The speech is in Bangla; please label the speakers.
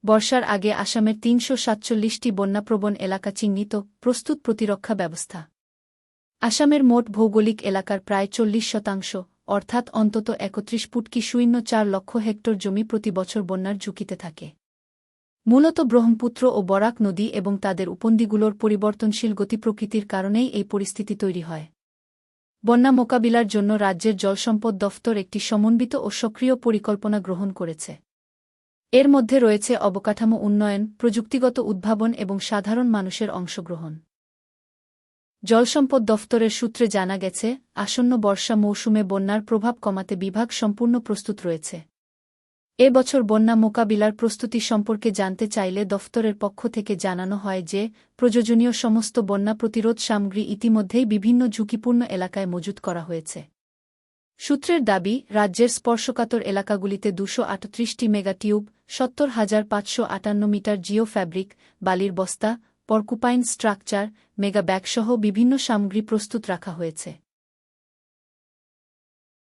Speaker 1: বর্ষার আগে আসামের ৩৪৭টি বন্যাপ্রবণ এলাকা চিহ্নিত, প্রস্তুত প্রতিরক্ষা ব্যবস্থা। আসামের মোট ভৌগোলিক এলাকার প্রায় ৪০%, অর্থাৎ অন্তত ৩১.৪ লক্ষ হেক্টর জমি প্রতি বছর বন্যার ঝুঁকিতে থাকে। মূলত ব্রহ্মপুত্র ও বরাক নদী এবং তাদের উপনদীগুলোর পরিবর্তনশীল গতিপ্রকৃতির কারণেই এই পরিস্থিতি তৈরি হয়। বন্যা মোকাবিলার জন্য রাজ্যের জলসম্পদ দফতর একটি সমন্বিত ও সক্রিয় পরিকল্পনা গ্রহণ করেছে। এর মধ্যে রয়েছে অবকাঠামো উন্নয়ন, প্রযুক্তিগত উদ্ভাবন এবং সাধারণ মানুষের অংশগ্রহণ। জলসম্পদ দফতরের সূত্রে জানা গেছে, আসন্ন বর্ষা মৌসুমে বন্যার প্রভাব কমাতে বিভাগ সম্পূর্ণ প্রস্তুত রয়েছে। এ বছর বন্যা মোকাবিলার প্রস্তুতি সম্পর্কে জানতে চাইলে দফতরের পক্ষ থেকে জানানো হয় যে, প্রয়োজনীয় সমস্ত বন্যা প্রতিরোধ সামগ্রী ইতিমধ্যেই বিভিন্ন ঝুঁকিপূর্ণ এলাকায় মজুত করা হয়েছে। সূত্রের দাবি, রাজ্যের স্পর্শকাতর এলাকাগুলিতে ২৩৮টি মেগাটিউব, ৭০,৫৫৮ মিটার জিও ফ্যাব্রিক, বালির বস্তা, পর্কুপাইন স্ট্রাকচার, মেগা ব্যাগসহ বিভিন্ন সামগ্রী প্রস্তুত রাখা হয়েছে।